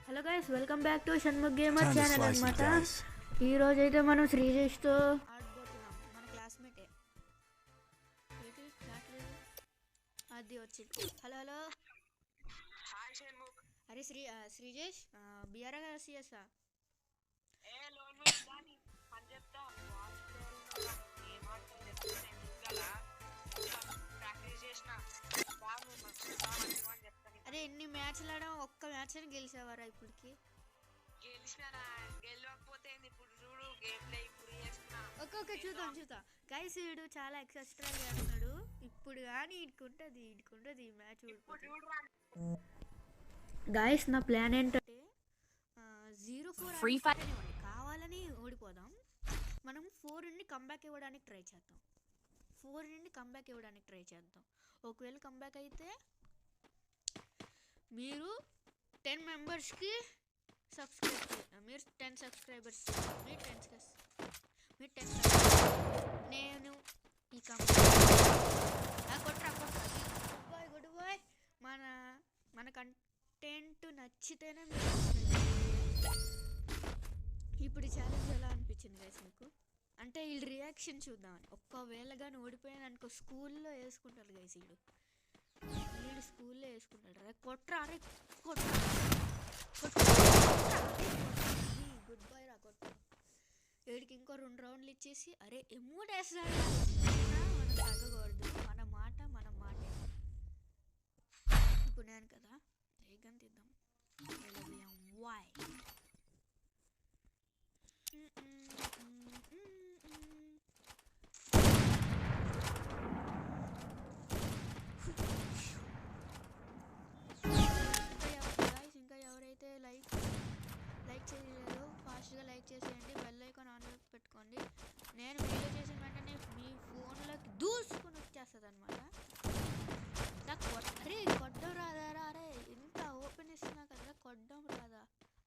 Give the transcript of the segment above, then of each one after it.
Hello guys, welcome back to Shanmukh gamer channel అనమాట. ఈ రోజు అయితే మనం శ్రీజేష్తో ఆడబోతున్నాం. మన క్లాస్మేటే అది వచ్చింది. హలో హలో, అరే శ్రీజేష్, బిఆర్ఆ కదా సిఎస్ఆ? అరే ఎన్ని మ్యాచ్లు ఆడా, ఒక్క మ్యాచ్ అని గెలిచేవారా ఇప్పటికి? ఓకే చూద్దాం. గైస్ వీడు చాలా ఎక్సెస్ట్రా చేస్తున్నాడు. ఇప్పుడు కానీ ఇటుకుంటుంది ఈ మ్యాచ్. గైస్ నా ప్లాన్ ఏంటంటే 0-4 కావాలని ఓడిపోదాం. మనం 4 నుండి కంబ్యాక్ ఇవ్వడానికి ట్రై చేద్దాం. ఒకవేళ కంబ్యాక్ అయితే మీరు 10 మెంబర్స్కి సబ్స్క్రైబ్ చేయండి. మీరు 10 సబ్స్క్రైబర్స్, నేను ఈ గుడ్ బాయ్. మన కంటెంట్ నచ్చితేనే మీరు. ఇప్పుడు ఛాలెంజ్ ఎలా అనిపించింది గైస్ మీకు? అంటే వీళ్ళు రియాక్షన్ చూద్దామని. ఒక్కవేళ కానీ ఓడిపోయాను అనుకో, స్కూల్లో వేసుకుంటారు గైస్. వీడు స్కూల్లో వేసుకుంటాడు. రే కొట్రా, గుడ్ బాయ్ రా, కొట్రా. వీడికి ఇంకో 2 రౌండ్లు ఇచ్చేసి అరే ఎమోట్ వేస్తాడు. మనం తగ్గకూడదు, మన మాట. ఇప్పుడు నేను కదా ఏగని తీద్దాం. వాయ్ ఇంకా ఎవరైతే లైక్ చేయలేదో ఫాస్ట్గా లైక్ చేసేయండి. బెల్ ఐకాన్ ఆన్లో పెట్టుకోండి. నేను వీడియో చేసిన వెంటనే మీ ఫోన్లోకి దూసుకొని వచ్చేస్తుంది అనమాట. అరే కొట్టడం రాదా? అరే ఇంత ఓపెన్ ఇస్తున్నా కదా, కొట్టడం రాదా?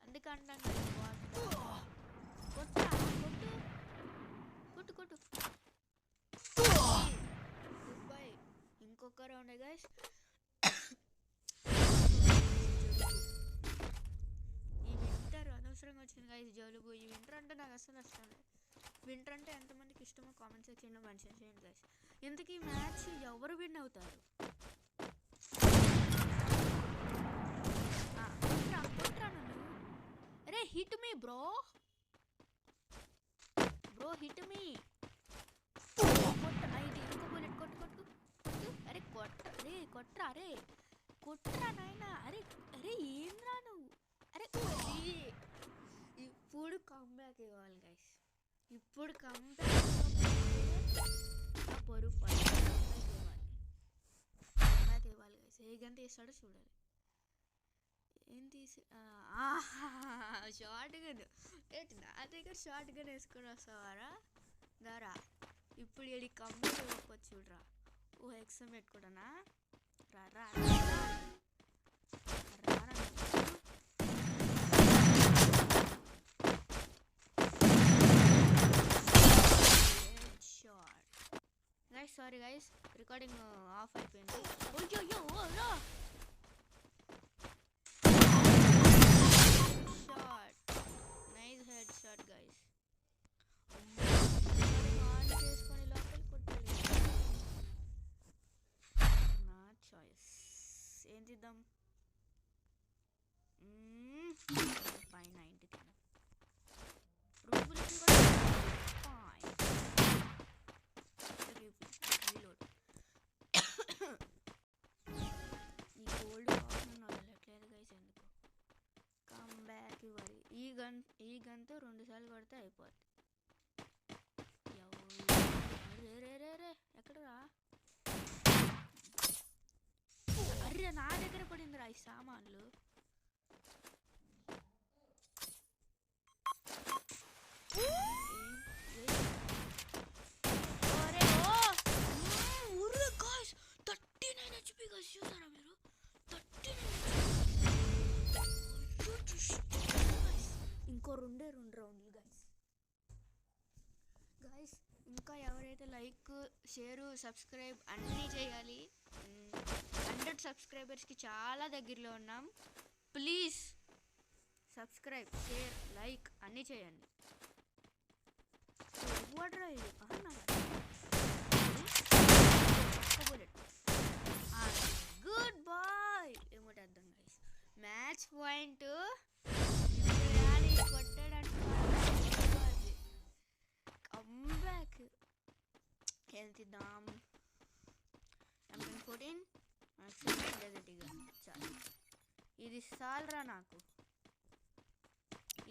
అందుకంటే కొట్టు. Good boy. ఇంకొక రౌండ్ గైస్. ఈ వింటర్ అనవసరంగా వచ్చింది గైస్, జలుబు. ఈ వింటర్ అంటే నాకు అసలు ఇష్టం లేదు. వింటర్ అంటే ఎంతమందికి ఇష్టమో కామెంట్ సెక్షన్లో మెన్షన్ చేయండి గైస్. ఇంతకీ మ్యాచ్ ఎవరు విన్ అవుతారు? అరే హిట్ మీ బ్రో, హిట్ మీ. ఇంకో బుల్లెట్ కొట్టు. అరే కొట్రా నాయనా. అరే ఏంద్రా నువ్వు? అరే ఇప్పుడు కంబ్యాక్ ఇవ్వాలి గైస్. పొరుగు కంబ్యాక్ ఇవ్వాలి గైస్. ఏ గంట వేస్తాడో చూడాలి. ఏం తీసి షార్ట్ గన్. నా దగ్గర షార్ట్ గన్ వేసుకొని వస్తావారా? దారా ఇప్పుడు ఇది కంప్లీట్ ఇవ్వకపోతే చూడరా. ఎక్సమ్ పెట్టుకోవడానా? రా guys, sorry guys, recording off అయిపోయింది. Nice head shot guys. చేసుకొని లోపలికి కొట్టాలి. నా చాయిస్. ఏం తీద్దాం? 590 తిన్నాం. రీలోడ్. ఈ గోల్డ్ కాకుండా వెళ్ళట్లేదు గైస్. ఎందుకు? కంబ్యాక్ ఇవ్వాలి. ఈ గన్తో 2 సార్లు కొడితే అయిపోద్ది. రే ఎక్కడరా? అర్రే నా దగ్గర పడిందిరా ఈ సామాన్లు. చూసారా మీరు? 39 ఇంకో 2 రౌండ్లు గైస్. ఇంకా ఎవరైతే లైక్, షేర్, సబ్స్క్రైబ్ అన్నీ చేయాలి. 100 సబ్స్క్రైబర్స్కి చాలా దగ్గరలో ఉన్నాం. ప్లీజ్ సబ్స్క్రైబ్, షేర్, లైక్ అన్నీ చేయండి. వాటర్ గుడ్ బాయ్ ఏమిటేద్దాం గైస్. మ్యాచ్ పాయింట్ కొట్టాడంటే కంబ్యాక్ వెళ్తాం. M14 చాలు, ఇది చాలురా నాకు,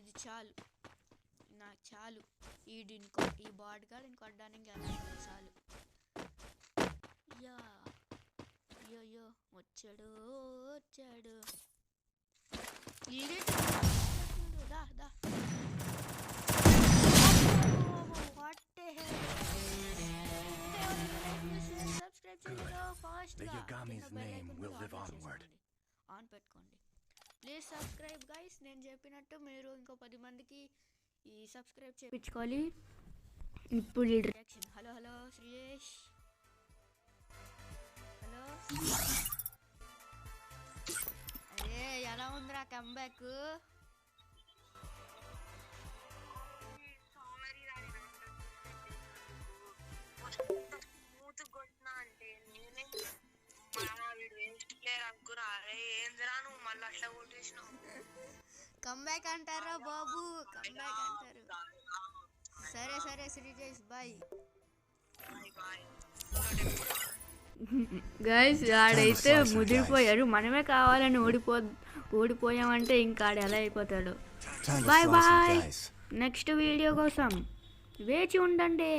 ఇది చాలు నాకు చాలు. ఈ బాడ్ గార్డ్ ఇంకొట్టడానికి చాలు. యా యో వచ్చాడు దా దా. The Yagami's name will live onward. On పెట్టుకోండి. Please subscribe guys. నేను చెప్పినట్టు మీరు ఇంకో 10 మందికి ఈ సబ్స్క్రైబ్ చేయించుకోవాలి. ఇప్పుడు రియాక్షన్. Hello శ్రీయేష్, hello. అరే ఎలా ఉందిరా కంబ్యాక్? కంబ్యాక్ అంటారా బాబు, కంబ్యాక్ అంటారు. సరే శ్రీజేష్ బాయ్. గైస్ ఆడైతే ముదిరిపోయారు. మనమే కావాలని ఓడిపోయామంటే ఇంకా ఆడ ఎలా అయిపోతాడు. బాయ్ నెక్స్ట్ వీడియో కోసం వేచి ఉండండి.